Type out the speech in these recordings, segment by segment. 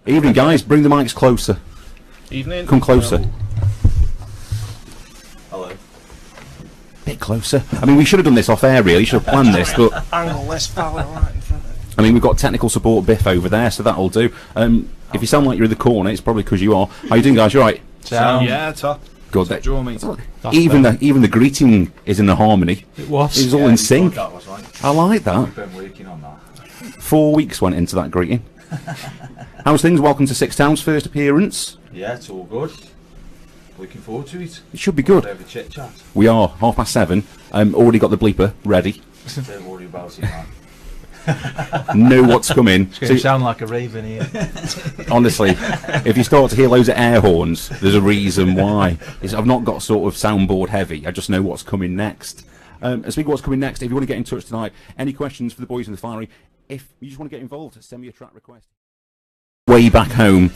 Evening, guys. Bring the mics closer. Evening. Come closer. Hello. Bit closer. I mean, we should have done this off air, really. Should have planned this, but Angle this fella right in front of it. I mean, we've got technical support Biff over there, so that'll do. If you sound like you're in the corner, it's probably because you are. How you doing, guys? You all right? Yeah, top. Good. Draw me. Even the greeting is in the harmony. It was. It's all in sync. That was right. I like that. We've been working on that. 4 weeks went into that greeting. How's things? Welcome to Six Town's first appearance. Yeah, it's all good. Looking forward to it. It should be good. Have a chit chat. We are 7:30. Already got the bleeper ready. Don't worry about it, man. Know what's coming. It's going to sound like a raven here. Honestly, if you start to hear loads of air horns, there's a reason why. I've not got sort of soundboard heavy. I just know what's coming next. Speaking of what's coming next, if you want to get in touch tonight, any questions for the boys in the Finery, if you just want to get involved, send me a track request. Way back home,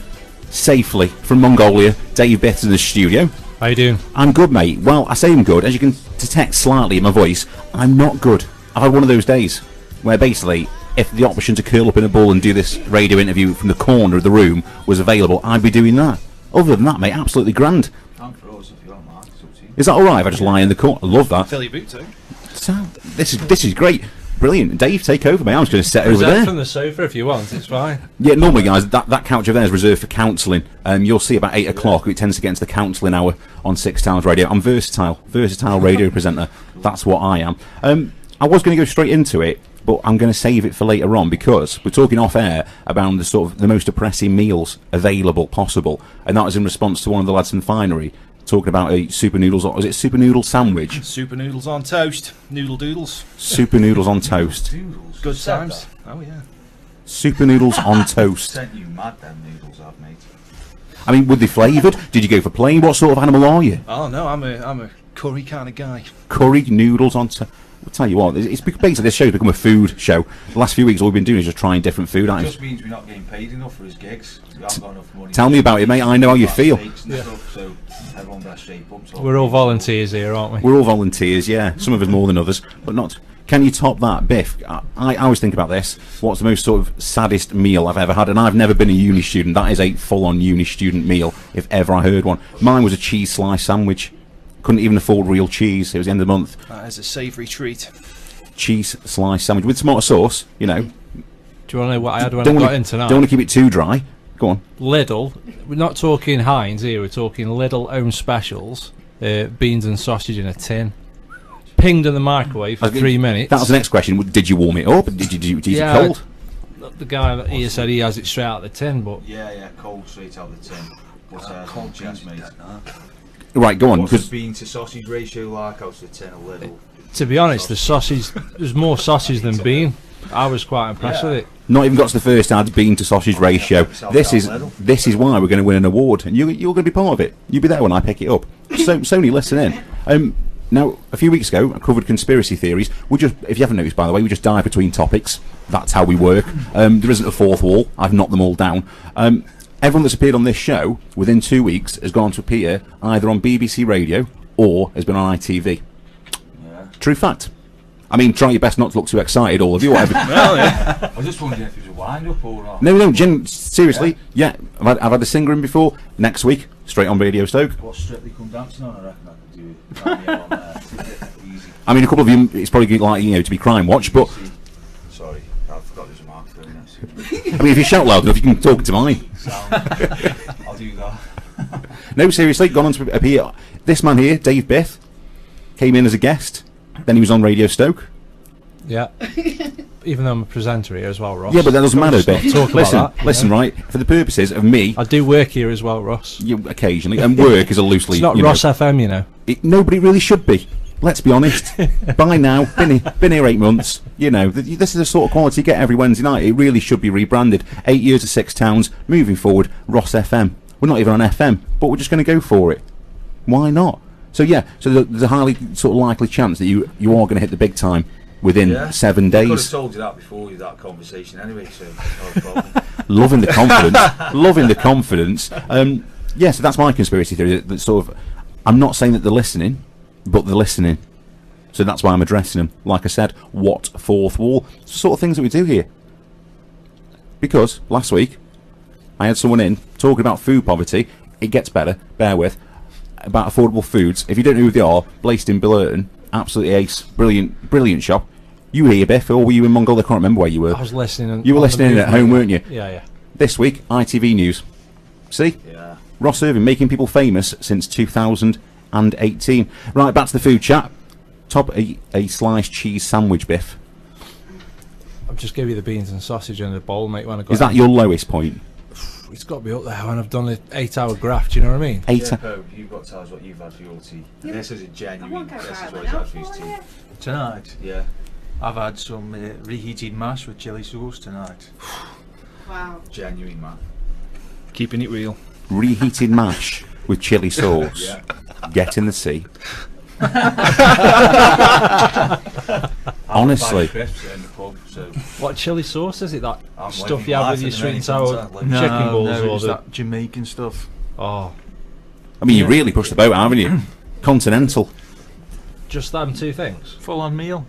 safely from Mongolia, Dave Bitt's in the studio. How you doing? I'm good, mate. Well, I say I'm good. As you can detect slightly in my voice, I'm not good. I've had one of those days where basically, if the option to curl up in a ball and do this radio interview from the corner of the room was available, I'd be doing that. Other than that, mate, absolutely grand. Thank for us if you don't mind. It's up to you. Is that alright if I just lie in the corner? I love that. Fill your boot too. So, this is great. Brilliant. Dave, take over, mate. I'm just going to sit over there. From the sofa if you want, it's fine. Yeah, normally, guys, that couch over there is reserved for counselling. You'll see about 8 o'clock. It tends to get into the counselling hour on Six Towns Radio. I'm versatile radio presenter. That's what I am. I was going to go straight into it, but I'm going to save it for later on because we're talking off air about the sort of the most depressing meals available possible, and that was in response to one of the lads from Finery talking about a super noodles. Was it super noodle sandwich? Super noodles on toast. Noodle doodles. Super noodles on toast. Noodles. Good You said times. that. Oh yeah. Super noodles on toast. Sent you mad them noodles I've made. I mean, were they flavoured? Did you go for plain? What sort of animal are you? Oh no, I'm a curry kind of guy. Curry noodles on toast. I'll tell you what, it's basically this show's become a food show. The last few weeks, all we've been doing is just trying different food It items. just means we're not getting paid enough for his gigs. We haven't got enough money. Tell me about it, mate. I know how you feel. Stuff, so everyone better shape up. So We're all volunteers here, aren't we? We're all volunteers, yeah. Some of us more than others, but not. Can you top that, Biff? I always think about this. What's the most sort of saddest meal I've ever had? And I've never been a uni student. That is a full-on uni student meal, if ever I heard one. Mine was a cheese slice sandwich. Couldn't even afford real cheese. It was the end of the month. That is a savoury treat. Cheese slice sandwich with tomato sauce, you know. Do you want to know what I had when I got in tonight? Don't want to keep it too dry. Go on. Lidl. We're not talking Heinz here. We're talking Lidl own specials. Beans and sausage in a tin. Pinged in the microwave for 3 minutes. That was the next question. Did you warm it up? Did you eat it cold? The guy that here said he has it straight out of the tin, but yeah, cold straight out the tin. But cold cheese, mate. Right, go on. What's the bean to sausage ratio like out of the tin a little? to be honest, the sausage, there's more sausage than bean. I was quite impressed with it. Not even got to the first ad bean to sausage ratio. This is why we're going to win an award, and you're going to be part of it. You'll be there when I pick it up. So Sony, listen in. Now, a few weeks ago, I covered conspiracy theories. We just, if you haven't noticed, by the way, we just dive between topics. That's how we work. There isn't a fourth wall. I've knocked them all down. Everyone that's appeared on this show within 2 weeks has gone to appear either on BBC Radio or has been on ITV. Yeah. True fact. I mean, try your best not to look too excited, all of you. Well, yeah. I was just wondering if it was a wind-up or not. No, seriously. Yeah, I've had a singer in before. Next week, straight on Radio Stoke. What Strictly Come Dancing on, I reckon I could do it. Easy. I mean, a couple of you, it's probably like, to be Crime Watch, but... Sorry, I forgot there's a microphone in this. I mean, if you shout loud enough, you can talk to mine. I'll do that. No, seriously, gone on to appear. This man here, Dave Biff, came in as a guest. Then he was on Radio Stoke. Yeah. Even though I'm a presenter here as well, Ross. Yeah, but that doesn't matter, Biff. Listen, right, for the purposes of me... I do work here as well, Ross. Occasionally, and work is a loosely... It's not Ross FM, you know. No, but it really should be. Let's be honest. By now, been here 8 months. This is the sort of quality you get every Wednesday night. It really should be rebranded. 8 years of 6 towns, moving forward, Ross FM. We're not even on FM, but we're just going to go for it. Why not? So yeah, there's a highly sort of likely chance that you are going to hit the big time within 7 days. I could have told you that before that conversation anyway, so not a problem. Loving the confidence. Yeah, so that's my conspiracy theory. That sort of, I'm not saying that they're listening, but they're listening. So that's why I'm addressing them. Like I said, what fourth wall? It's the sort of things that we do here. Because last week, I had someone in talking about food poverty. It gets better, bear with, about affordable foods. If you don't know who they are, based in Billerton, absolutely ace, brilliant shop. You were here, Biff, or were you in Mongolia? I can't remember where you were. I was listening. You were listening at home, weren't you? Yeah. This week, ITV News. See? Yeah. Ross Irving making people famous since 2018. Right, back to the food chat. Top a sliced cheese sandwich, Biff. I've just gave you the beans and sausage in a bowl, mate. When I got Is that your lowest point? It's got to be up there when I've done an 8-hour graft. Do you know what I mean? You've got to tell us what you've had for your tea. This is a genuine. This is what he's had for his tea. Tonight, Yeah. I've had some reheated mash with chili sauce tonight. Wow. Genuine, man. Keeping it real. Reheated mash with chili sauce. Yeah. Get in the sea. Honestly. Crisps in the pub, so What chili sauce is it? That I'm stuff living you have life with your at the sweet and minute, sour aren't I? chicken balls no, or it's the... that Jamaican stuff. Oh, I mean, you really pushed the boat, haven't you? Continental. just them two things? Full on meal.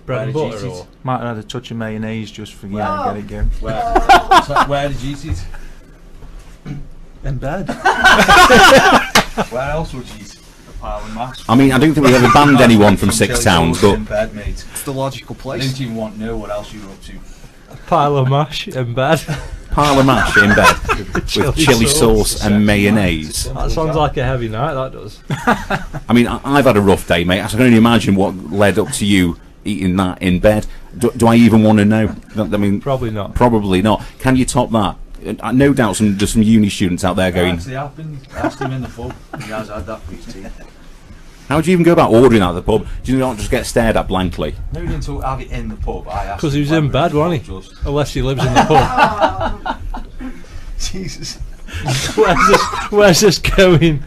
Bread and Where did butter you or... eat Might have had a touch of mayonnaise just for Wow. get it going. Where did you eat it? In bed. Where else would you eat? A pile of mash? I mean, I don't think we've ever banned anyone from Some Six chili Towns, sauce but in bed, mate. It's the logical I place. don't even want to know what else you're up to. Pile of mash in bed. pile of mash in bed with chili sauce and mayonnaise. That sounds like a heavy night, that does. I mean, I've had a rough day, mate. I can only imagine what led up to you eating that in bed. Do I even want to know? I mean, Probably not. probably not. Can you top that? No doubt there's some uni students out there going, Actually happened. I asked him in the pub. He has had that for his tea. how do you even go about ordering out of the pub? Do you not just get stared at blankly? No, he didn't have it in the pub. I asked 'Cause he him was in whether bed, was wasn't he? just- Unless he lives in the pub. Jesus. Where's this going?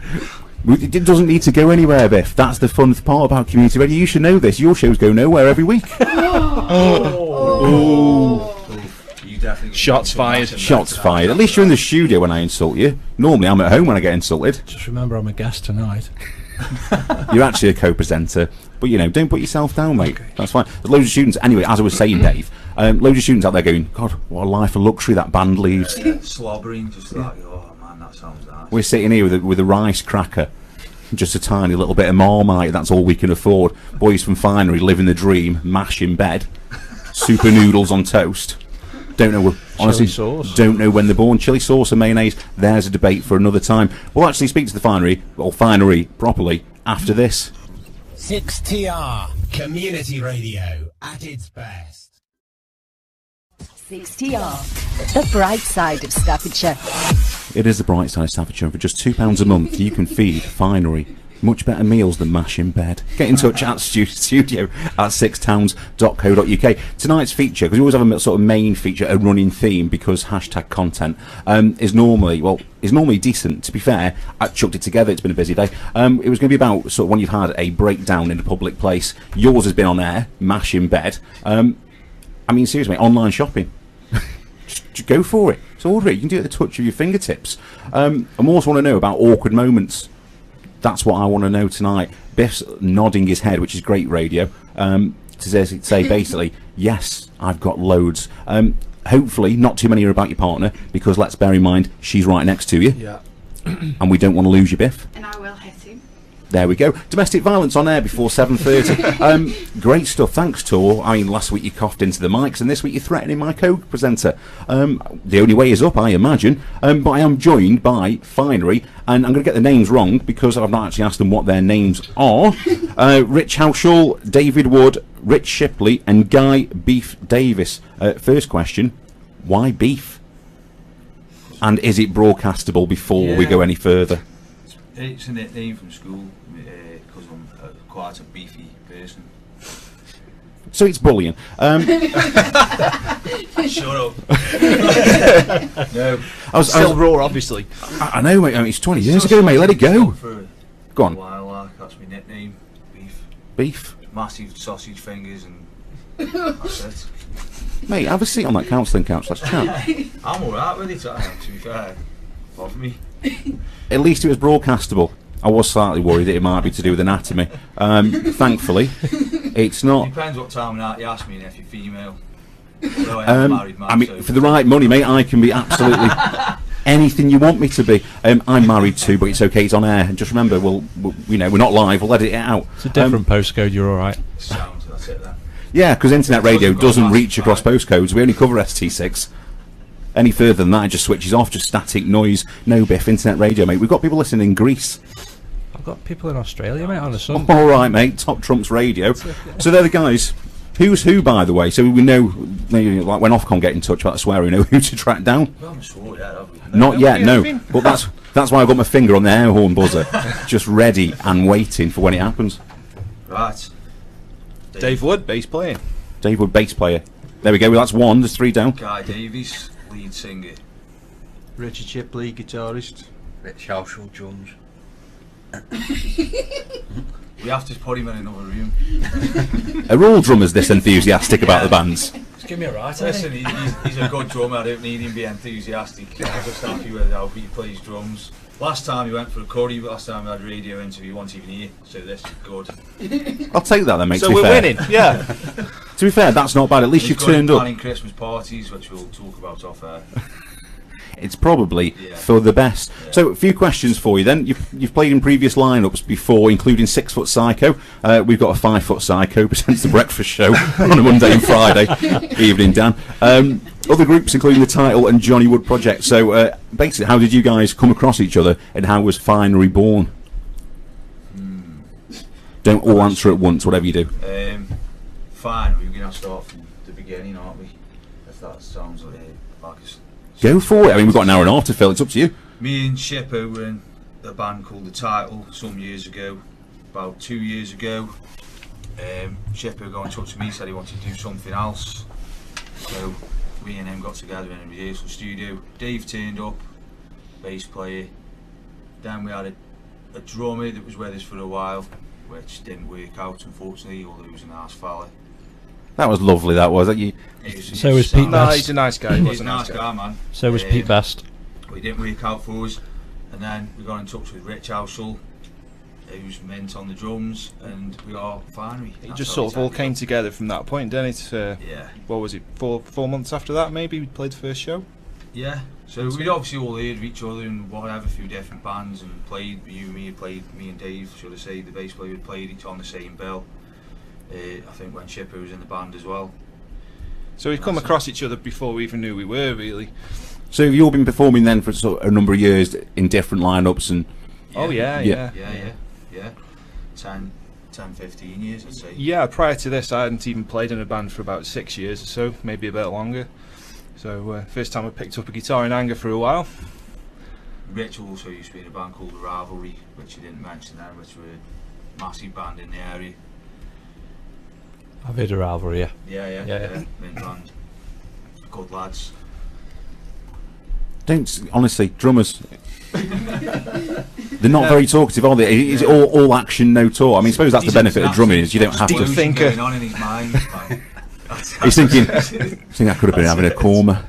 It doesn't need to go anywhere, Biff. That's the fun part about community radio. You should know this. Your shows go nowhere every week. You definitely Shots fired. Shots fired. At least you're in the studio when I insult you. Normally I'm at home when I get insulted. Just remember I'm a guest tonight. You're actually a co-presenter. But, you know, don't put yourself down, mate. That's fine. There's loads of students. Anyway, as I was saying, Dave, loads of students out there going, God, what a life of luxury that band leaves. slobbering, just like, oh man, that sounds nice. We're sitting here with a rice cracker, just a tiny little bit of Marmite. That's all we can afford. Boys from Finery living the dream, mash in bed, super noodles on toast. Don't know, honestly, sauce. don't know when they're born. Chili sauce and mayonnaise. There's a debate for another time. We'll actually speak to the Finery, or Finery properly, after this. 6TR Community Radio at its best. 6TR, the bright side of Staffordshire. It is the bright side of Staffordshire. For just £2 a month, you can feed Finery much better meals than mash in bed. Get in touch at studio at sixtowns.co.uk. Tonight's feature, because we always have a sort of main feature, a running theme, because hashtag content is normally decent. To be fair, I chucked it together. It's been a busy day. It was going to be about sort of when you've had a breakdown in a public place. Yours has been on air, mash in bed. I mean, seriously, mate, online shopping. Just go for it. Just order it. You can do it at the touch of your fingertips. I also want to know about awkward moments. That's what I want to know tonight. Biff's nodding his head, which is great radio, to say basically, yes, I've got loads. Hopefully, not too many are about your partner, because let's bear in mind, she's right next to you. Yeah. And we don't want to lose you, Biff. And I will hit him. There we go. Domestic violence on air before 7:30. Great stuff. Thanks, Tor. I mean, last week you coughed into the mics, and this week you're threatening my co-presenter. The only way is up, I imagine. But I am joined by Finery, and I'm going to get the names wrong because I've not actually asked them what their names are. Rich Houshall, David Wood, Rich Shipley, and Guy Beef Davis. First question, why beef? And is it broadcastable before we go any further? It's a nickname from school because I'm quite a beefy person. So it's bullying. Shut up. No. Still raw, obviously. I know, mate. I mean, it's 20 years ago, mate. Let it go. For Go a on. while, that's my nickname. Beef. Beef. Massive sausage fingers and that's it. Mate, have a seat on that counselling couch. Let's chat. I'm alright with it, to be fair. Bother me. At least it was broadcastable. I was slightly worried that it might be to do with anatomy. Thankfully, it's not. Depends what time of night you ask me and if you're female. Although I am a married man, I mean, so for the right money, mate, I can be absolutely anything you want me to be. I'm married too, but it's okay. It's on air. And just remember, we're not live. We'll edit it out. It's a different postcode. You're all right. Sound, that's it then. Yeah, because internet radio doesn't massive reach across postcodes. We only cover ST6. Any further than that, it just switches off. Just static noise. No biff. Internet radio, mate. We've got people listening in Greece. I've got people in Australia, mate, on the Sunday. All right, mate. Top Trumps radio. So they're the guys. Who's who, by the way? So we know, like when Ofcom get in touch about the swear, we know who to track down. We haven't swore yet, have we? Not yet, no. But that's why I've got my finger on the air horn buzzer, just ready and waiting for when it happens. Right. Dave Wood, bass playing. Dave Wood, bass player. There we go. Well, that's one. There's three down. Guy Davies, lead singer. Richard Chipley, guitarist. Rich Housel, drums. We have to put him in another room. Are all drummers this enthusiastic about the bands? Just give me a right. Listen, he's a good drummer. I don't need him to be enthusiastic. I'm just happy with how he plays drums. Last time he went for a curry, but last time we had a radio interview, he wasn't even here. So this is good. I'll take that then, mate. So to be we're fair. winning, yeah. To be fair, that's not bad. At least He's you've good at turned up. planning Christmas parties, which we'll talk about off air. It's probably Yeah. for the best. Yeah. So, a few questions for you then. You've played in previous lineups before, including 6 Foot Psycho. We've got a 5 Foot Psycho, presents the breakfast show on a Monday and Friday evening, Dan. Other groups, including the Title and Johnny Wood Project. So, basically, how did you guys come across each other, and how was Finery born? Don't all answer at once, whatever you do. Fine, we're going to start from the beginning, aren't we? If that sounds like Go for it. I mean, we've got an hour and a half to fill. It's up to you. Me and Shippo were in a band called The Title some years ago, about 2 years ago. Shippo got in touch with me, said he wanted to do something else. So we and him got together in a rehearsal studio. Dave turned up, bass player. Then we had a drummer that was with us for a while, which didn't work out unfortunately, although he was a nice fella. That was lovely, that was. So was Pete No, Best. he's a nice guy. He's a nice guy, man. So was Pete Best. But it didn't work out for us. And then we got in touch with Rich Housel, who's mint on the drums, and we are Finery. It just sort of all came together from that point, didn't it? Yeah. What was it, 4 months after that maybe we played the first show? Yeah. So we'd obviously all heard of each other and whatever through different bands and played. Me and Dave, should I say, the bass player, had played each on the same bill. I think when Shipper was in the band as well. So we've come across each other before we even knew we were, really. So have you all been performing then for sort of a number of years in different lineups and? Oh yeah. 10, 15 years, I'd say. Yeah, prior to this I hadn't even played in a band for about 6 years or so, maybe a bit longer. So first time I picked up a guitar in anger for a while. Rich also used to be in a band called The Rivalry, which you didn't mention there, which were a massive band in the area. I've heard a rivalry, yeah. Yeah. Main band. Good lads. Don't honestly, drummers. They're not very talkative, are they? It's all action, no talk. I mean, I suppose that's the benefit of drumming is you don't have deep to. thinker. Going on in his mind, man. He's thinking, I think I could have been having a coma.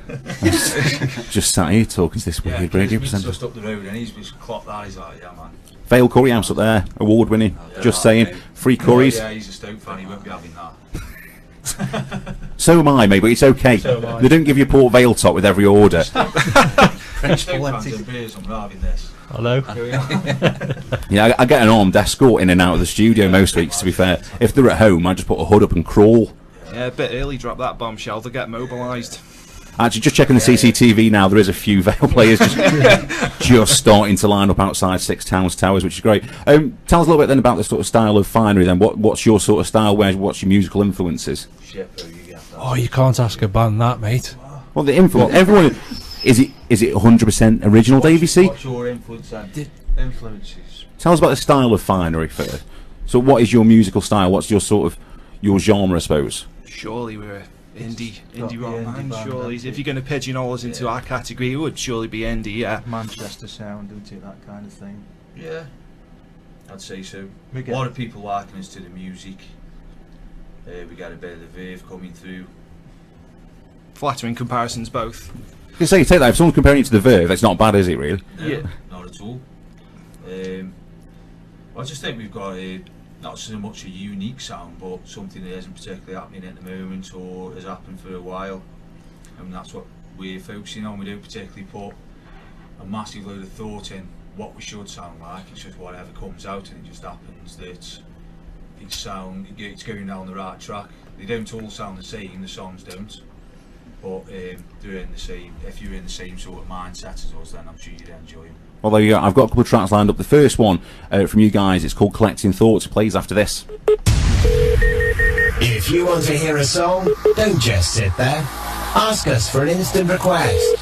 Just sat here talking to this weird radio presenter. Just up the road, and he's just clocked that. He's like, yeah, man. Vale Curry House up there, award winning. Just saying, free curries. Yeah, he's a Stoke fan. He won't be having that. So am I, mate, but it's okay. They don't give you Port Vale top with every order. French fans and beers. I'm not having this. Hello. Yeah, I get an armed escort in and out of the studio most weeks, to be fair. If they're at home, I just put a hood up and crawl. Yeah, a bit early, drop that bombshell to get mobilised. Actually, just checking the CCTV now, there is a few Vale players just starting to line up outside Six Towers, which is great. Tell us a little bit then about the sort of style of Finery then. What's your sort of style? What's your musical influences? Oh, you can't ask a band that, mate. Well, the influence, everyone... Is it 100% original, Davey C? What's your influence then? Influences. Tell us about the style of Finery first. So what is your musical style? What's your sort of, your genre, I suppose? Surely we're indie rock indie band, band, surely. that's If it. you're going to pigeonhole us into our category, it would surely be indie, yeah. Manchester sound, don't it, that kind of thing. Yeah, I'd say so. We A get- lot of people liking us to the music. We got a bit of the verve coming through. Flattering comparisons both. You say, take that, if someone's comparing it to the Verve, it's not bad, is it, really? No, Yeah. not at all. I just think we've got not so much a unique sound, but something that isn't particularly happening at the moment or has happened for a while. And that's what we're focusing on. We don't particularly put a massive load of thought in what we should sound like. It's just whatever comes out, and it just happens that it's going down the right track. They don't all sound the same, the songs don't, but they're in the same. If you're in the same sort of mindset as us, then I'm sure you'd enjoy them. Well, there you go. I've got a couple of tracks lined up. The first one from you guys, it's called Collecting Thoughts. It plays after this. If you want to hear a song, don't just sit there. Ask us for an instant request.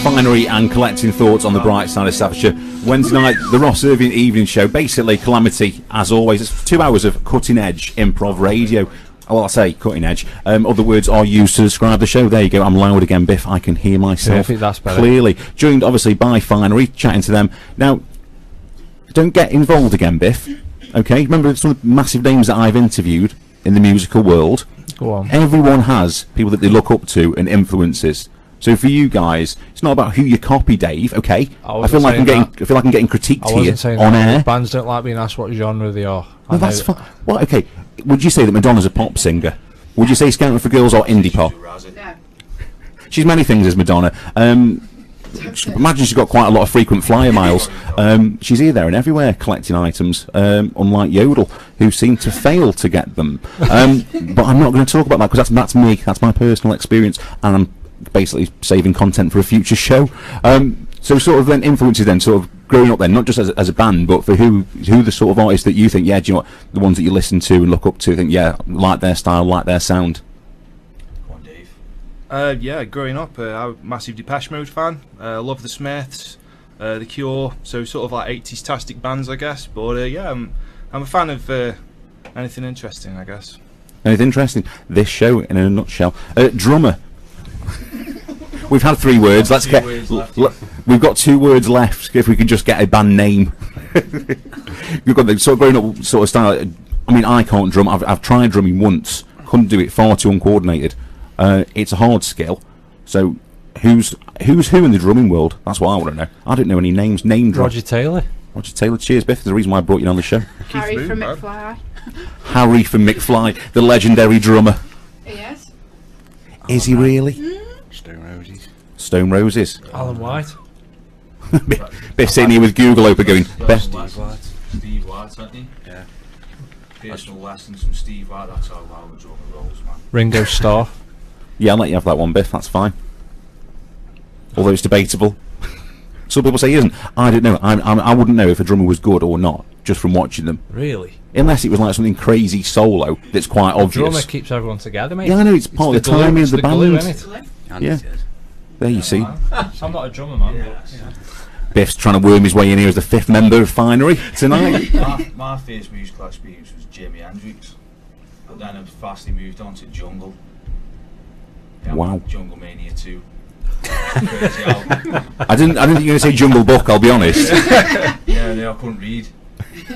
Finery and Collecting Thoughts on the bright side of Staffordshire. Wednesday night, the Ross Irving evening show. Basically, Calamity, as always. It's 2 hours of cutting-edge improv radio. Well, I say cutting edge. Other words are used to describe the show. There you go. I'm loud again, Biff. I can hear myself that's better. Clearly. Joined, obviously, by Finery, chatting to them. Now, don't get involved again, Biff. Okay? Remember some of the massive names that I've interviewed in the musical world? Go on. Everyone has people that they look up to and influences. So for you guys, it's not about who you copy, Dave. Okay, I feel like I'm getting critiqued here on air. Bands don't like being asked what genre they are. No, that's fine. Well, okay. Would you say that Madonna's a pop singer? Would you say Scouting for Girls or indie pop? No. She's many things as Madonna. Imagine she's got quite a lot of frequent flyer miles. She's here, there and everywhere collecting items, unlike Yodel, who seem to fail to get them. But I'm not going to talk about that because that's me, that's my personal experience, and I'm basically saving content for a future show. So sort of then influences then sort of growing up then, not just as a band, but for who the sort of artists that you think, yeah, do you know what, the ones that you listen to and look up to, think, yeah, like their style, like their sound. Yeah, growing up, I'm a massive Depeche Mode fan. Love the Smiths, The Cure, so sort of like 80s tastic bands, I guess. But yeah, I'm a fan of anything interesting, I guess. Anything interesting? This show in a nutshell. Drummer. We've had 3 words. Let's get. We've got 2 words left. If we can just get a band name. We've got the sort of growing up sort of style. I mean, I can't drum. I've tried drumming once. Couldn't do it. Far too uncoordinated. It's a hard skill. So who's who in the drumming world? That's what I want to know. I don't know any names. Name drop. Roger Taylor. Roger Taylor. Cheers, Biff. There's the reason why I brought you on the show. Harry from McFly. Harry from McFly, the legendary drummer. Yes. Is he really? Stone Roses. Stone Roses. Alan White. Biff sitting here with Google open going, best. Steve White, aren't he? Yeah. Personal lessons from Steve White, that's how the drummer rolls, man. Ringo Starr. Yeah, I'll let you have that one, Biff, that's fine. Although it's debatable. Some people say he isn't. I don't know. I wouldn't know if a drummer was good or not, just from watching them. Really? Unless it was like something crazy solo that's quite obvious. Drummer keeps everyone together, mate. Yeah, I know, it's part of the timing of the band. Glue, isn't it? Yeah. There you see. I'm not a drummer, man. Yes. Biff's trying to worm his way in here as the 5th member of Finery tonight. my first musical experience was Jimi Hendrix, but then I fastly moved on to Jungle. Yeah, Wow. Jungle Mania 2. Crazy album. I didn't think you were going to say Jungle Book, I'll be honest. Yeah, no, I couldn't read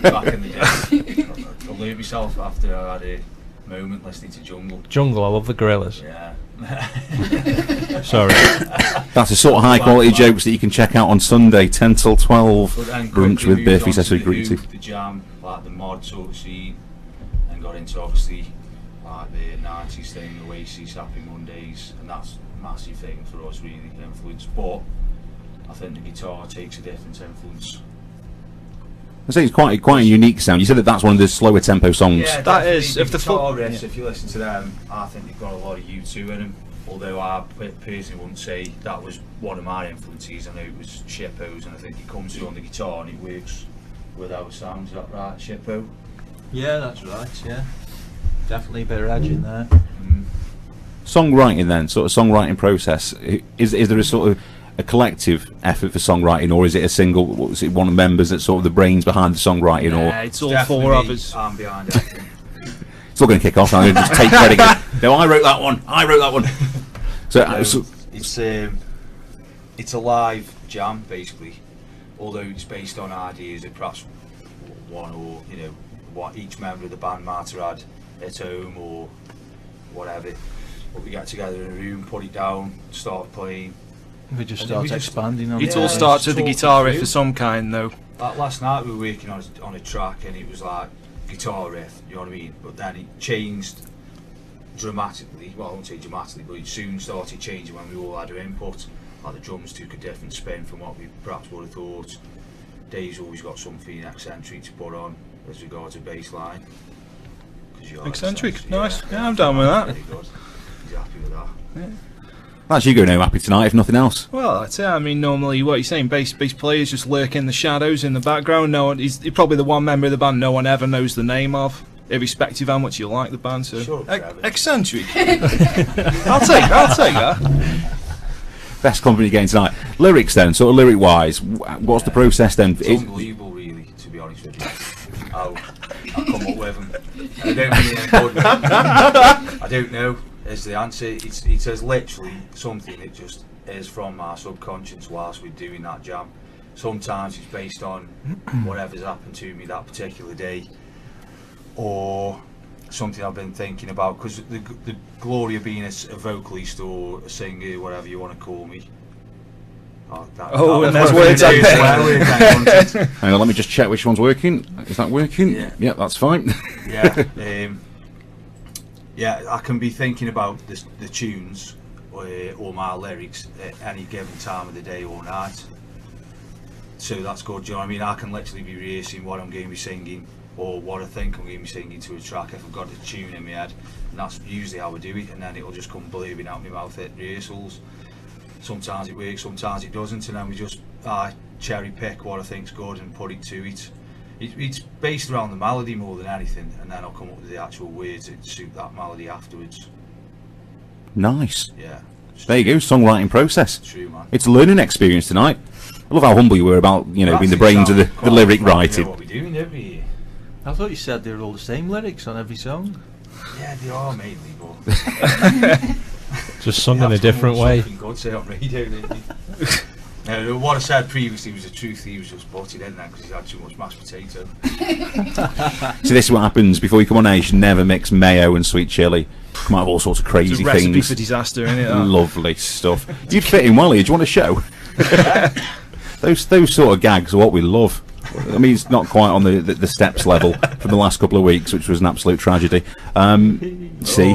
back in the day. I learned myself after I had a moment listening to Jungle. Jungle, I love the Gorillas. Yeah. Sorry. That's the sort of high quality jokes that you can check out on Sunday, 10 till 12. But then Brunch quickly with moved Biff, on he says to we the agree Who, to. the Jam, like the mod sort of scene, and got into obviously like the 90s thing, Oasis, Happy Mondays, and that's a massive thing for us, really, influence. But I think the guitar takes a different influence. I say it's quite a unique sound. You said that's one of the slower tempo songs. Yeah, That is, the if the guitar full- riffs, if you listen to them, I think they've got a lot of U2 in them. Although I personally wouldn't say that was one of my influences. I know it was Shippo's, and I think it comes through on the guitar and it works with our sound. Is that right, Shippo? Yeah, that's right, yeah. Definitely a bit of edge in there. Songwriting then, sort of songwriting process. Is there a sort of a collective effort for songwriting, or is it a single? Was it one of the members that's sort of the brains behind the songwriting? Yeah, Or it's all Definitely 4 of me. us. I'm behind everything. it's all going to kick off. I'm going to just take credit. No, I wrote that one. I wrote that one. So, No, so it's a live jam basically, although it's based on ideas that perhaps one or what each member of the band might have had at home or whatever. But we get together in a room, put it down, start playing. We just And then we start just- expanding on It it. all Yeah, starts with the talk guitar it riff through. of some kind, though. Like last night we were working on a track and it was like guitar riff, you know what I mean? But then it changed dramatically. Well, I won't say dramatically, but it soon started changing when we all had our input. Like the drums took a different spin from what we perhaps would have thought. Dave's always got something eccentric to put on as regards to bass line. 'Cause you're Eccentric, nice. Yeah, I'm down with that. Very good. He's happy with that. that's you going home happy tonight, if nothing else. Well, that's it. I mean, normally, what you're saying, bass players just lurk in the shadows in the background. No one, he's probably the one member of the band no one ever knows the name of, irrespective of how much you like the band. So, Shut up, Trevor. eccentric. I'll take that. Best compliment you're getting tonight. Lyrics then, sort of lyric wise, what's the process then? It's unbelievable, really, to be honest with you. How I come up with them. I don't mean any good. I don't know is the answer. It says literally something that just is from my subconscious whilst we're doing that jam. Sometimes it's based on whatever's happened to me that particular day, or something I've been thinking about, because the glory of being a vocalist or a singer, whatever you want to call me. And there's words out there. Hang on, let me just check which one's working. Is that working? Yeah. Yeah, that's fine. Yeah. Yeah, I can be thinking about the tunes or my lyrics at any given time of the day or night. So that's good, do you know what I mean? I can literally be rehearsing what I'm going to be singing or what I think I'm going to be singing to a track if I've got a tune in my head. And that's usually how I do it, and then it'll just come blooming out my mouth at rehearsals. Sometimes it works, sometimes it doesn't, and then we just cherry pick what I think's good and put it to it. It's based around the melody more than anything, and then I'll come up with the actual words that suit that melody afterwards. Nice. Yeah. There you go, songwriting process. True, man. It's a learning experience tonight. I love how humble you were about, you know, being the brains of the lyric writing. What we doing every year. I thought you said they were all the same lyrics on every song. Yeah, they are mainly, but Just sung in a different way. Good say on radio, what I said previously was the truth. He was just butted in there because he had too much mashed potato. So this is what happens before you come on air. You should never mix mayo and sweet chilli. Come out of all sorts of crazy It's a recipe things. for disaster, isn't it? Lovely stuff. You'd fit in well here. Do you want a show? Those sort of gags are what we love. I mean, it's not quite on the steps level from the last couple of weeks, which was an absolute tragedy. See,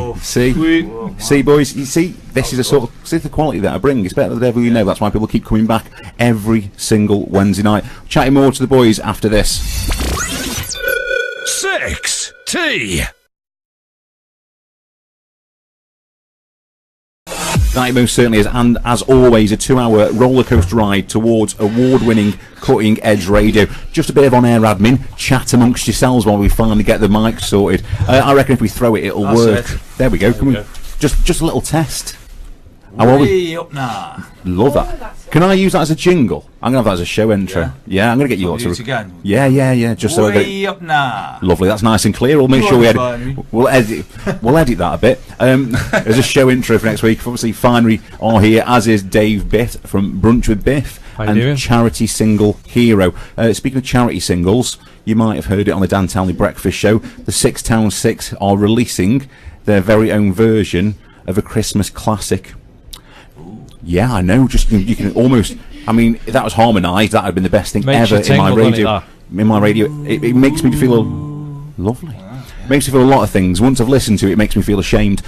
boys. You see, this is the quality that I bring. It's better than the devil you know. That's why people keep coming back every single Wednesday night. Chatting more to the boys after this. 6T. That most certainly is, and as always, a 2-hour rollercoaster ride towards award-winning, cutting-edge radio. Just a bit of on-air admin, chat amongst yourselves while we finally get the mic sorted. I reckon if we throw it, it'll work. There we go. Can we? Just a little test. Way up now. Love that. Can I use that as a jingle? I'm gonna have that as a show intro. Yeah, I'm gonna get you lots Do of. it again. Yeah. Just so I get it. Way up now. Lovely, that's nice and clear. We'll make sure we edit. We'll edit that a bit. As a show intro for next week. Obviously, Finery are here, as is Dave Bitt from Brunch with Biff and doing? Charity Single Hero. Speaking of charity singles, you might have heard it on the Dan Townley Breakfast Show. The 6 Town 6 are releasing their very own version of a Christmas classic. Yeah, I know. Just you can almost. I mean, if that was harmonised, that would have been the best thing Makes ever you in my tingle, radio. doesn't In my radio, it makes me feel lovely. Makes me feel a lot of things. Once I've listened to it, it makes me feel ashamed.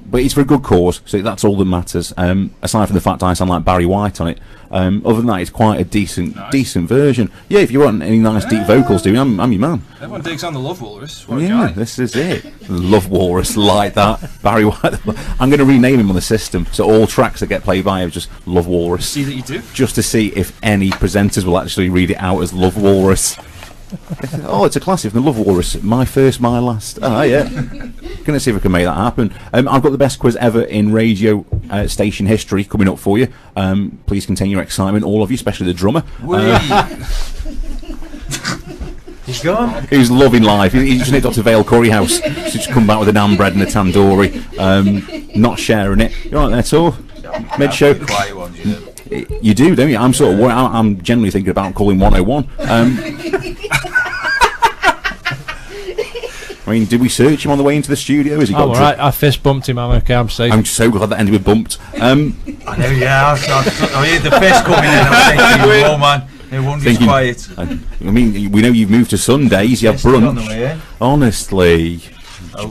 But it's for a good cause, so that's all that matters. Aside from the fact I sound like Barry White on it, other than that, it's quite a decent version. Yeah, if you want any nice deep vocals doing, I'm your man. Everyone digs on the Love Walrus. What a Yeah, guy. this is it. Love Walrus, like that. Barry White. I'm going to rename him on the system, so all tracks that get played by him just Love Walrus. See that you do. Just to see if any presenters will actually read it out as Love Walrus. Oh, it's a classic from the Love Walrus. My first, my last. Ah, yeah. Gonna see if I can make that happen. I've got the best quiz ever in radio station history coming up for you. Please contain your excitement, all of you, especially the drummer. He's gone. Who's loving life. He just nipped up to Vale Curry House to just come back with a naan bread and a tandoori. Not sharing it. You're right there, Tor. Mid-show. Quiet ones, you know. You do, don't you? I'm sort of. I'm generally thinking about calling 101. I mean, did we search him on the way into the studio? Has he got? I'm alright. I fist bumped him. I'm okay. I'm safe. I'm so glad that ended with bumped. I know, yeah. I heard the fist coming in. I was thinking, oh man, everyone be quiet. I mean, we know you've moved to Sundays. You have On the brunch. way in. Honestly,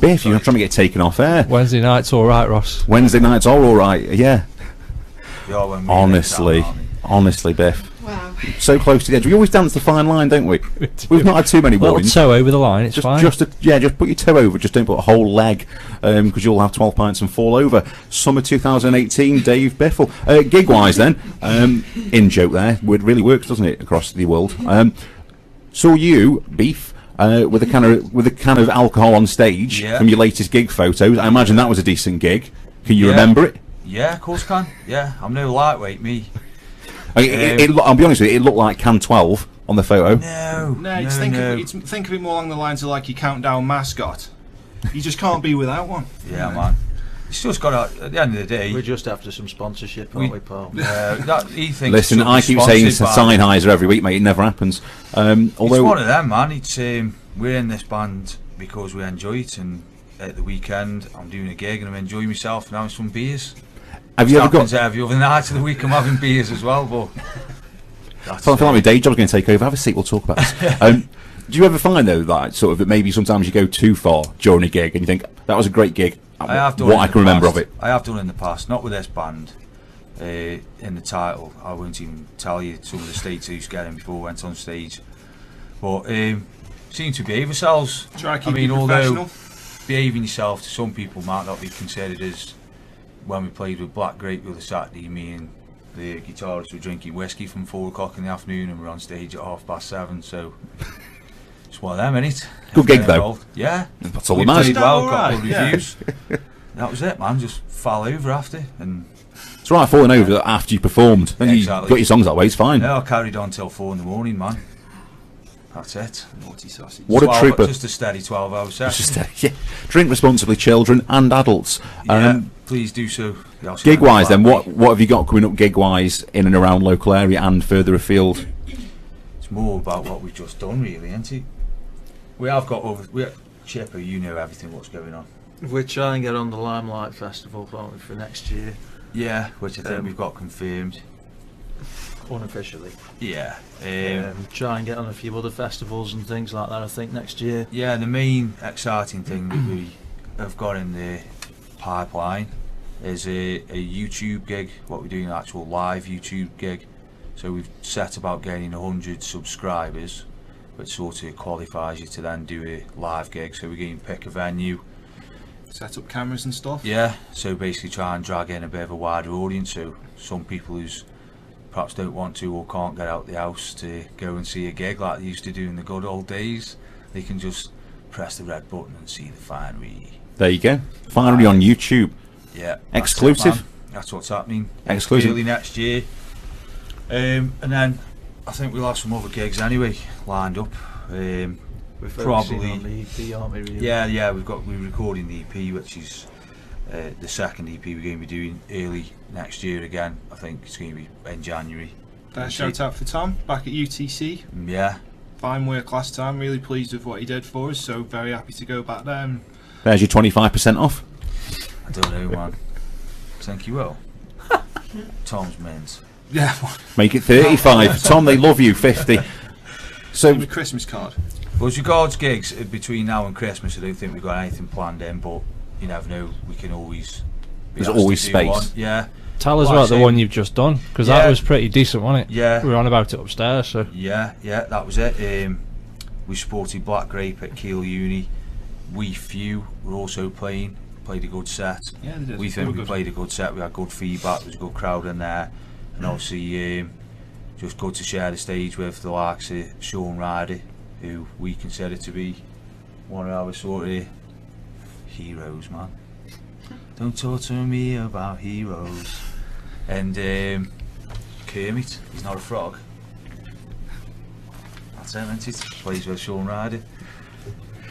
Biff, you're trying to get taken off air. Wednesday night's alright, Ross. Wednesday nights are all right. Yeah. Yeah, when we Honestly, went down, honestly, Biff. Wow. So close to the edge. We always dance the fine line, don't we? We've not had too many Little warnings. toe over the line. It's fine. Just put your toe over. Just don't put a whole leg, because you'll have 12 pints and fall over. Summer 2018, Dave Biffle. Gig-wise, then, in joke there, it really works, doesn't it, across the world? Saw you, Beef, with a can of alcohol on stage from your latest gig photos. I imagine that was a decent gig. Can you remember it? Yeah, of course can. Yeah, I'm no lightweight, me. I mean, I'll be honest with you, it looked like can 12 on the photo. No, think of it more along the lines of like your countdown mascot. You just can't be without one. Yeah, man. It's just got to, at the end of the day. We're just after some sponsorship, aren't we, pal? He thinks Listen, I keep saying Sennheiser every week, mate. It never happens. Although it's one of them, man. It's we're in this band because we enjoy it, and at the weekend I'm doing a gig and I'm enjoying myself and having some beers. have you ever got? Every other night of the week I'm having beers as well, but I feel like my day job's going to take over. Have a seat. We'll talk about this. Do you ever find though that sort of that maybe sometimes you go too far during a gig and you think that was a great gig? I have done what I can remember of it. I have done in the past, not with this band. In the title, I won't even tell you some of the states I used to get in before we went on stage. But seem to behave ourselves. Try to keep it professional. Behaving yourself to some people might not be considered as. When we played with Black Grape the other Saturday, me and the guitarist were drinking whiskey from 4 o'clock in the afternoon, and we're on stage at 7:30. So it's one of them, innit? Good gig though. Yeah, that's all we that matters. played well, got good reviews. That was it, man. Just fell over after, and it's right falling over after you performed. Then you got your songs that way. It's fine. Yeah, I carried on till 4 in the morning, man. That's it. Naughty sausage. What a trooper! Just a steady 12-hour session. Yeah. Drink responsibly, children and adults. Yeah, please do so. Gig wise, then what have you got coming up gig wise in and around local area and further afield? It's more about what we've just done, really, isn't it? We have got over. Chipper, you know everything what's going on. We're trying to get on the Limelight Festival for next year. Yeah, which I think we've got confirmed. Unofficially. Yeah. Try and get on a few other festivals and things like that, I think, next year. Yeah, the main exciting thing that we have got in the pipeline is a YouTube gig, what we're doing, an actual live YouTube gig. So we've set about getting 100 subscribers, which sort of qualifies you to then do a live gig. So we're going to pick a venue, set up cameras and stuff. Yeah, so basically try and drag in a bit of a wider audience, so some people who's perhaps don't want to or can't get out the house to go and see a gig like they used to do in the good old days, they can just press the red button and see the Finery. There you go. Finery on YouTube. Yeah. Exclusive. That's what's happening. Exclusive. Early next year. And then I think we'll have some other gigs anyway lined up. We're probably on the EP, aren't we? Really? Yeah. We're recording the EP, which is the second EP we're going to be doing early next year again. I think it's going to be in January. Shout out for Tom back at UTC. Yeah. Fine work last time. Really pleased with what he did for us. So very happy to go back there. There's your 25% off. I don't know, man. Think you will. Tom's mint. Yeah. Make it 35. Tom, they love you. 50. So the Christmas card. Well, as regards gigs between now and Christmas, I don't think we've got anything planned in, but you never know. We can always. There's always space. One. Yeah. Tell us about the one you've just done, because that was pretty decent, wasn't it? Yeah. We were on about it upstairs, so. Yeah, that was it. We supported Black Grape at Keele Uni. We Few were also played a good set. Yeah, they did. We think we played a good set. We had good feedback. There was a good crowd in there, and obviously just good to share the stage with the likes of Sean Ryder, who we consider to be one of our sort of heroes, man. Don't talk to me about heroes. And Kermit, he's not a frog. That's it, isn't it? Plays with Sean Ryder.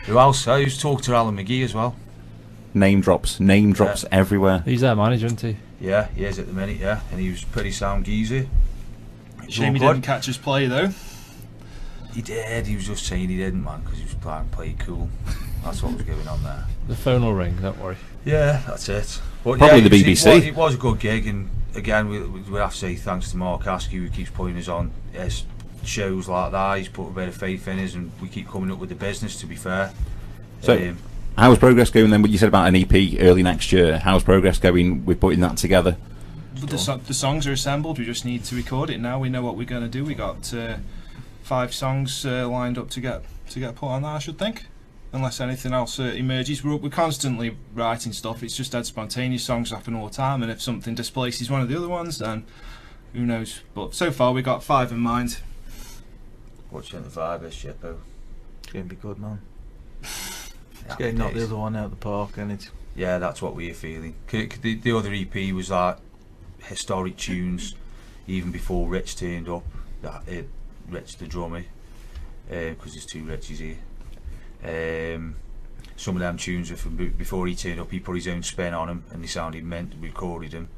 Who else? I used to talk to Alan McGee as well. Name drops everywhere. He's their manager, isn't he? Yeah, he is at the minute, yeah. And he was pretty sound geezer. Shame he didn't catch us play though. He did, he was just saying he didn't, man, because he was playing cool. That's what was going on there. The phone will ring, don't worry. Yeah, that's it. But probably yeah, the BBC. It was a good gig, and again, we have to say thanks to Mark Askew, who keeps putting us on shows like that. He's put a bit of faith in us, and we keep coming up with the business, to be fair. So, how's progress going then? What you said about an EP early next year, how's progress going with putting that together? The songs are assembled, we just need to record it now. We know what we're going to do. We got 5 songs lined up to get put on that, I should think, unless anything else emerges. We're constantly writing stuff. It's just that spontaneous songs happen all the time, and if something displaces one of the other ones, then who knows. But so far we got 5 in mind. What's in the vibe is Shippo? It's going to be good, man. It's getting knocked the other one out of the park, and it's. Yeah, that's what we're feeling. The other EP was like historic tunes, even before Rich turned up. Rich the drummer, because there's 2 Riches here. Some of them tunes were from before he turned up. He put his own spin on them, and they sounded mint. We recorded them.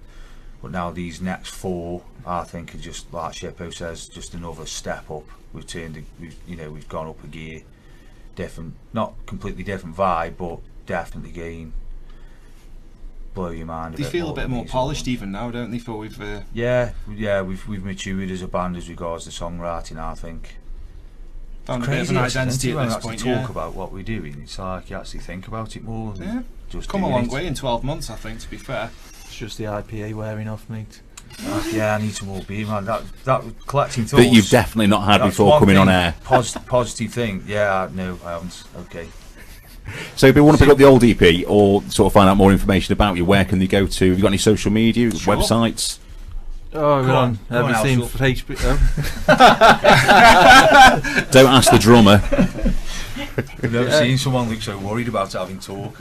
But now these next 4, I think, are just like Shippo says, just another step up. We've gone up a gear. Different, not completely different vibe, but definitely getting blow your mind. They feel a bit more polished even now, don't they? For we've we've matured as a band as regards to songwriting, I think. found a bit of an identity at this point. Talk about what we're doing. It's like you actually think about it more. Than just come a long way in 12 months, I think. To be fair, it's just the IPA wearing off, mate. Yeah, I need some more beer, man. That collecting thoughts that you've definitely not had before coming on air. Positive thing. Yeah, no, I haven't. Okay. So if they want to pick up the old EP or sort of find out more information about you, where can they go to? Have you got any social media, websites? Oh, we're on everything. Facebook. Don't ask the drummer. I've never seen someone look so worried about having talk.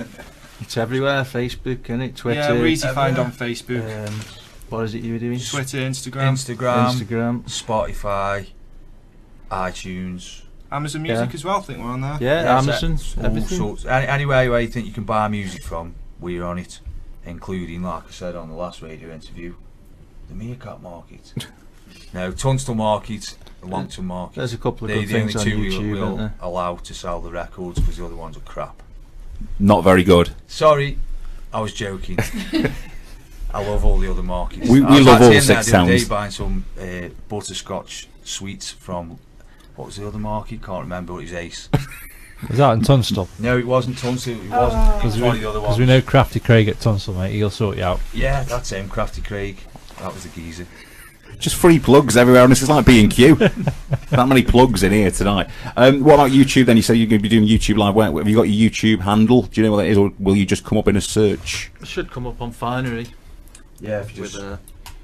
It's everywhere. Facebook, innit? Twitter. Yeah, we're easy to find on Facebook. What is it you were doing? Twitter, Instagram, Spotify, iTunes, Amazon Music as well. I think we're on there. Yeah, Amazon. Everything. All sorts. Anywhere where you think you can buy music from, we're on it, including, like I said on the last radio interview, the Meerkat Market. No, Tunstall Market, the Longton Market. There's a couple of good things on YouTube. We'll allow to sell the records because the other ones are crap. Not very good. Sorry, I was joking. I love all the other markets. We love all 6 towns. I was buying some butterscotch sweets from, what was the other market? Can't remember, but it was Ace. Was that in Tunstall? No, it wasn't Tunstall. It wasn't. It was one of the other ones. Because we know Crafty Craig at Tunstall, mate. He'll sort you out. Yeah, that's him, Crafty Craig. That was the geezer. Just free plugs everywhere, and this is like B&Q. That many plugs in here tonight. What about YouTube then? You say you're going to be doing YouTube live. Where have you got your YouTube handle? Do you know what that is, or will you just come up in a search? It should come up on Finery. Yeah, if you just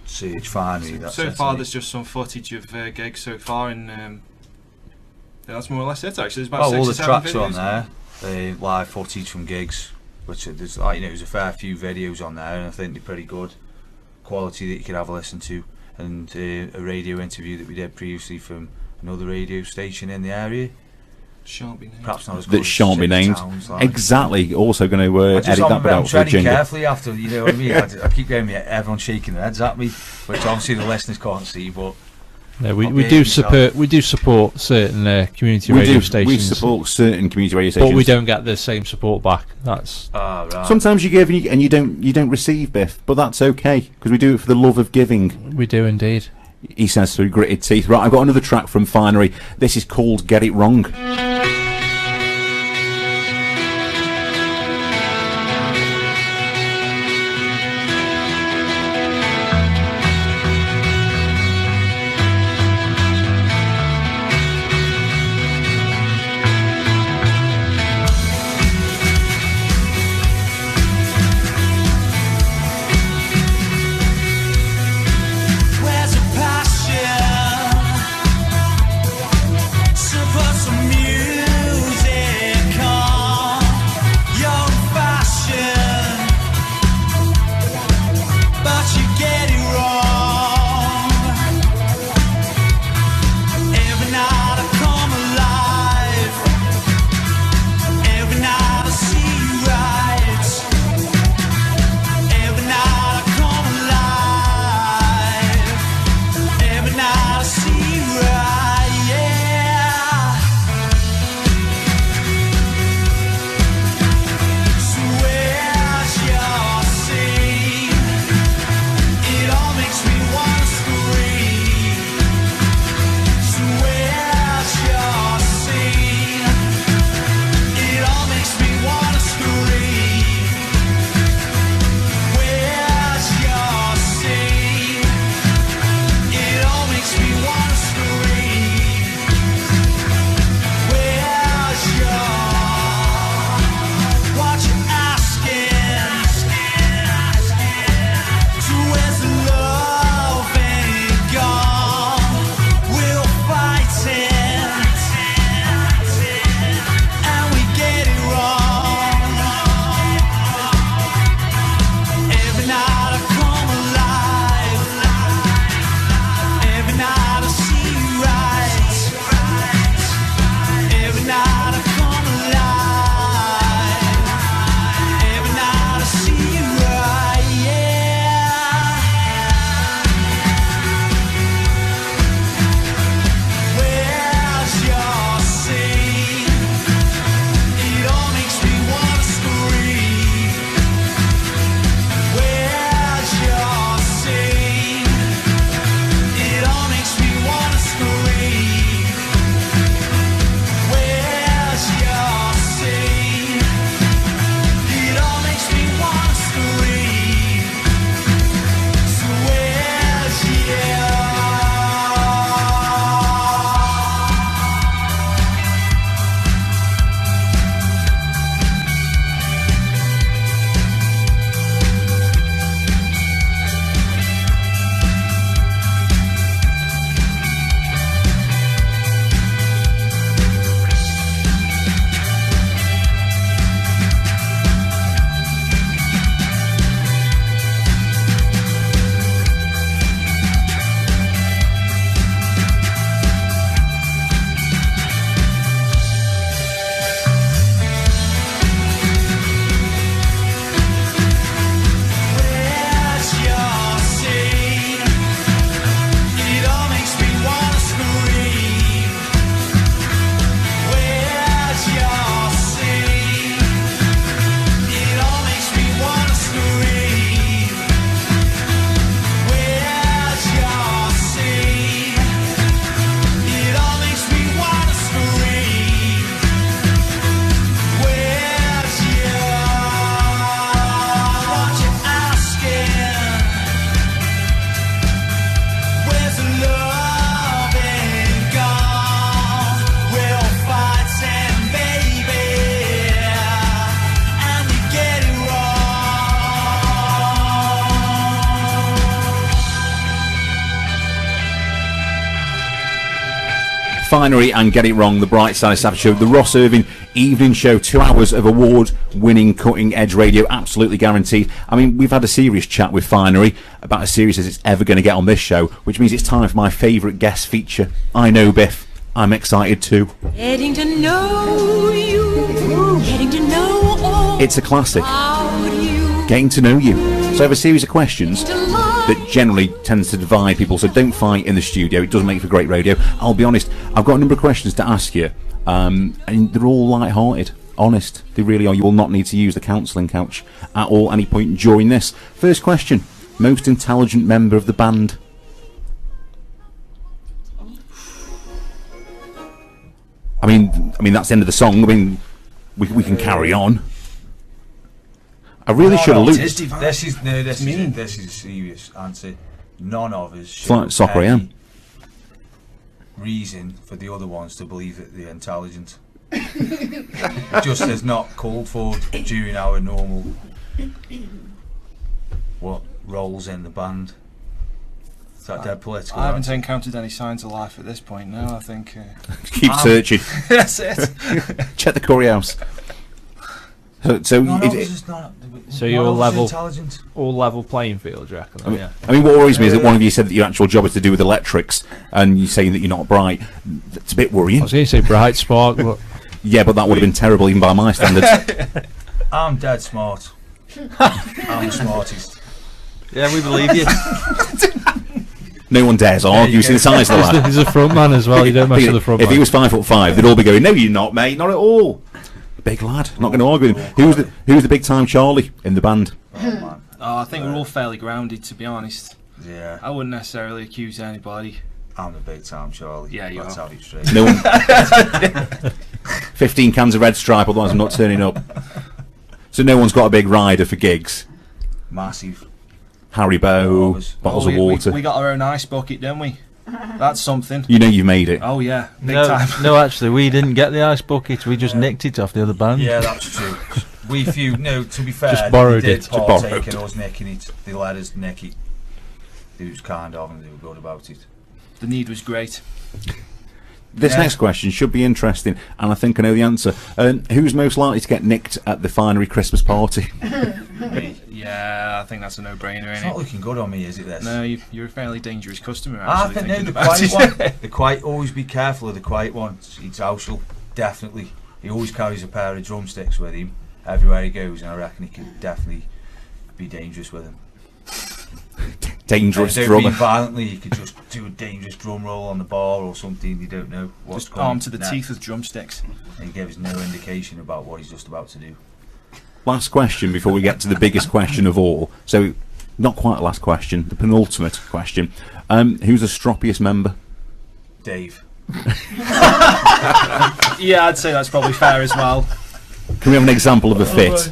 search Finery. So far, there's just some footage of gigs so far, and that's more or less it. Actually, there's about 6 all or the 7 tracks videos on there. Live footage from gigs, which there's there's a fair few videos on there, and I think they're pretty good quality that you could have a listen to. And a radio interview that we did previously from another radio station in the area. Shan't be named. Perhaps not as good. That shan't be named. Exactly. Also going to edit that bit out for a treading jingle. carefully after, you know what I mean. I keep getting everyone shaking their heads at me, which obviously the listeners can't see. But no, we do support certain community radio stations. We support certain community radio stations, but we don't get the same support back. That's right. Sometimes you give and you don't receive, Biff, but that's okay because we do it for the love of giving. We do indeed. He says through gritted teeth. Right, I've got another track from Finery. This is called "Get It Wrong." Where's the passion? So put some music. Finery and Get It Wrong, the Bright Side of Staffordshire, the Ross Irving evening show, 2 hours of award-winning cutting-edge radio, absolutely guaranteed. I mean, we've had a serious chat with Finery about as serious as it's ever going to get on this show, which means it's time for my favourite guest feature. I know, Biff. I'm excited too. Getting to know you, getting to know all. It's a classic. Getting to know you. So I have a series of questions that generally tends to divide people, so don't fight in the studio. It doesn't make for great radio. I'll be honest, I've got a number of questions to ask you, and they're all light-hearted, honest. They really are. You will not need to use the counselling couch at all, any point during this. First question, most intelligent member of the band? I mean that's the end of the song. I mean, we can carry on. I really should have looked. This is a serious answer. None of us should like Soccer AM. reason for the other ones to believe that they're intelligent. Just as not called for during our normal roles in the band. Is that dead political? I haven't encountered any signs of life at this point. No, I think. Keep searching. That's it. Check the curry house. So you're intelligent. all level playing field, do you reckon? I mean, what worries me is that one of you said that your actual job is to do with electrics, and you're saying that you're not bright. It's a bit worrying. I was going to say bright spark, but yeah, but that would have been terrible even by my standards. I'm dead smart. I'm the smartest. Yeah, we believe you. No one dares argue. You see the size of the lad. he's a front man as well. You don't mess with the front If man. he was 5'5", they'd all be going, "No, you're not, mate. Not at all." Big lad. Not going to argue with him. Who's the big time Charlie in the band? I think we're all fairly grounded, to be honest. Yeah. I wouldn't necessarily accuse anybody. I'm the big time Charlie. Yeah, you Let's are. have it straight. No one. 15 cans of Red Stripe, otherwise I'm not turning up. So no one's got a big rider for gigs. Massive. Haribo, bottles of water. We got our own ice bucket, didn't we? That's something. You know you've made it. Oh yeah, big No, time. no, actually, we didn't get the ice bucket. We just nicked it off the other band. Yeah, that's true. To be fair, Just borrowed they it. did Just partake borrowed. in us nicking it. They let us nick it. They was kind of and they were good about it. The need was great. This Yeah. next question should be interesting, and I think I know the answer. Who's most likely to get nicked at the Finery Christmas party? Yeah, I think that's a no-brainer, It's isn't not it? looking good on me, is it? This. No, you're a fairly dangerous customer. I Actually, think no, thinking the about quiet it. one. The quiet. Always be careful of the quiet one. It's social, definitely. He always carries a pair of drumsticks with him everywhere he goes, and I reckon he could definitely be dangerous with him. Dangerous Don't drummer. mean violently. You could just do a dangerous drum roll on the bar or something. You don't know what's Just coming armed to the next. teeth with drumsticks. And he gives no indication about what he's just about to do. Last question before we get to the biggest question of all. So, not quite the last question, the penultimate question. Who's the stroppiest member? Dave. Yeah, I'd say that's probably fair as well. Can we have an example of a fit?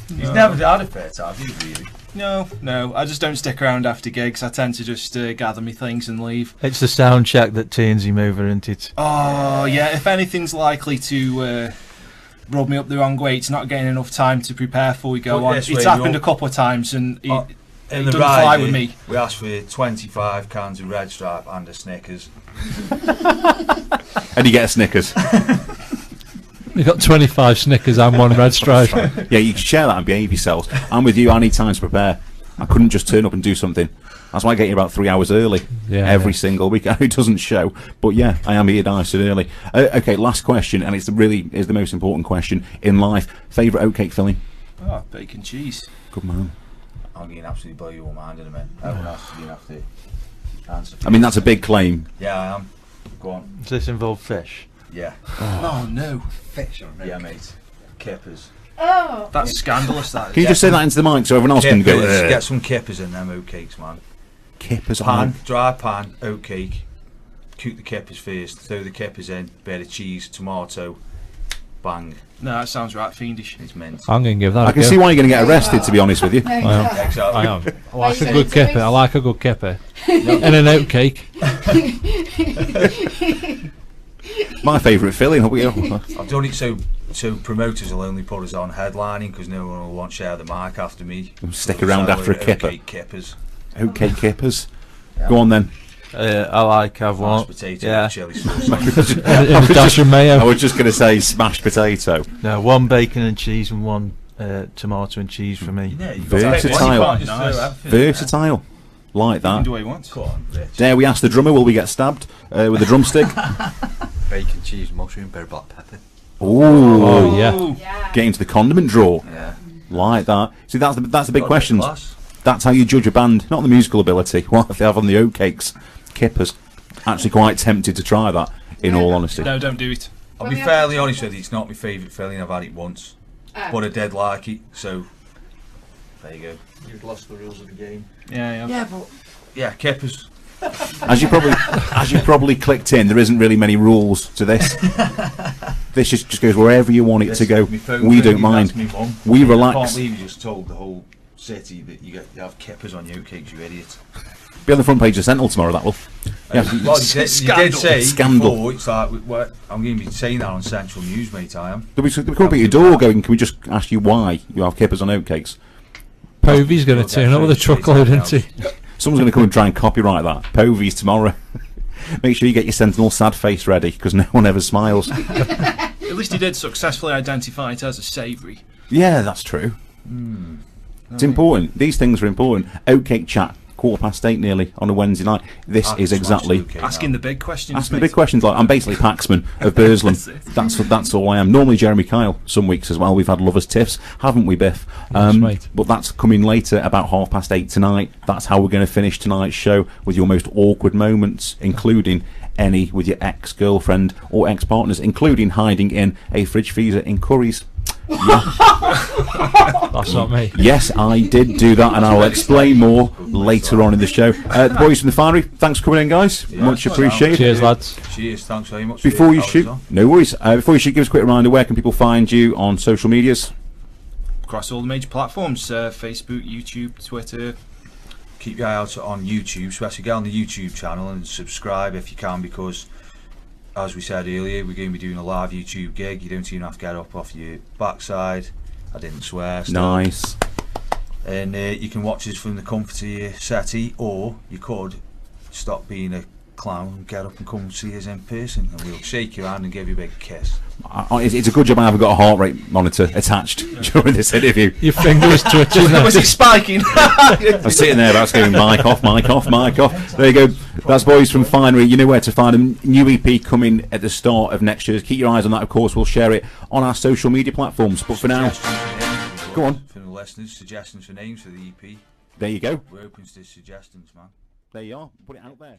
He's never had a fair time, have you, really? No, I just don't stick around after gigs. I tend to just gather me things and leave. It's the sound check that turns him over, isn't it? Oh, yeah, if anything's likely to rub me up the wrong way, it's not getting enough time to prepare before we go Put on. this It's way, happened you're- a couple of times and it In the doesn't ride, fly with me. we asked for 25 cans of Red Stripe and a Snickers. And you get a Snickers. You've got 25 Snickers and 1 Red Stripe. Yeah, you can share that and behave yourselves. I'm with you, I need time to prepare. I couldn't just turn up and do something. That's why I get here about 3 hours early every single week. I know it doesn't show, but yeah, I am here nice and early. Okay, last question, and it's the most important question in life. Favourite oatcake filling? Oh, bacon cheese. Good man. I'm getting absolutely blow your mind in a minute. Everyone else is going to have to answer. I mean, that's a big claim. Yeah, I am. Go on. Does this involve fish? Yeah. Oh no. Yeah, mate. Kippers. Oh. That's scandalous, that is. Can you just say that into the mic so everyone else can go? Kippers. Get some kippers in them oatcakes, man. Kippers Pan, dry pan, oatcake. Cook the kippers first. Throw the kippers in. Bit of cheese, tomato. Bang. No, that sounds right fiendish. It's mint. I'm going to give that I can see why you're going to get arrested, to be honest with you. No, I am. Exactly. I am. I like a you good saying kipper. I like a good kipper. And an oatcake. My favourite filling. I've done it so promoters will only put us on headlining because no one will want to share the mic after me. Stick around after a kipper. Oatcake kippers. Oatcake kippers. Go on then. I like. I've Mashed one. potato Yeah. with chili sauce on. And a dash of mayo. I was just going to say smashed potato. No, one bacon and cheese and one tomato and cheese for me. Yeah, you've Versatile. Nice. Versatile. Like You can that. do what you want. Come on, Rich. Dare we ask the drummer, will we get stabbed with a drumstick? Bacon, cheese, mushroom, bit of black pepper. Ooh. Oh, yeah. Yeah. Get into the condiment drawer. Yeah. Like that. See, that's the big Got a question. class. That's how you judge a band, not the musical ability. What if they have on the oatcakes? Kippers. Actually quite tempted to try that, in all honesty. No, don't do it. I'll Well, be we have fairly to- honest with you, it's not my favourite filling. I've had it once, Ah. but I did like it. So there you go. You've lost the rules of the game. Yeah. Yeah, but yeah, kippers. As you probably clicked in, there isn't really many rules to this. This just goes wherever you want it to go. My phone We thing, don't that's mind. me mum. We I relax. can't believe you just told the whole city that you have kippers on your oatcakes, you idiot. Be on the front page of Sentinel tomorrow. That will. Yeah. Well, you did say Scandal. before, it's like, I'm going to be saying that on Central News, mate, I am. They'll be coming up at your door going, can we just ask you why you have kippers on oatcakes? Povy's going to turn up with a truckload, isn't he? Someone's going to come and try and copyright that. Povies tomorrow. Make sure you get your Sentinel sad face ready, because no one ever smiles. At least he did successfully identify it as a savoury. Yeah, that's true. It's important. These things are important. Oatcake chat, 8:15 nearly on a Wednesday night. This I is smashed exactly... the cake Asking now. the big questions. Asking the mate. big questions. Like, I'm basically Paxman of Burslem. That's all I am. Normally Jeremy Kyle some weeks as well. We've had lovers tiffs, haven't we, Biff? Yes, mate. But that's coming later, about 8:30 tonight. That's how we're going to finish tonight's show, with your most awkward moments, including any with your ex-girlfriend or ex-partners, including hiding in a fridge freezer in Curry's. Yeah. That's not me. Yes, I did do that, and I'll explain more later on in the show. The boys from the Finery, thanks for coming in, guys. Much appreciated. Cheers, lads. Cheers, thanks very much. Before for you having shoot, us on. no worries. Before you shoot, give us a quick reminder, where can people find you on social medias? Across all the major platforms, Facebook, YouTube, Twitter. Keep your eye out on YouTube, especially get on the YouTube channel and subscribe if you can, because as we said earlier, we're going to be doing a live YouTube gig. You don't even have to get up off your backside. I didn't swear. Still. Nice. And you can watch us from the comfort of your settee, or you could stop being a clown and get up and come see us in person, and we'll shake your hand and give you a big kiss. It's a good job I haven't got a heart rate monitor attached during this interview. Your finger is twitching. Was it spiking? I'm sitting there about to go mic off, mic off, mic off. There you go. That's boys from Finery. You know where to find them. New EP coming at the start of next year. Keep your eyes on that, of course. We'll share it on our social media platforms. But for now, go on. For the listeners, suggestions for names for the EP. There you go. We're open to suggestions, man. There you are. Put it out there.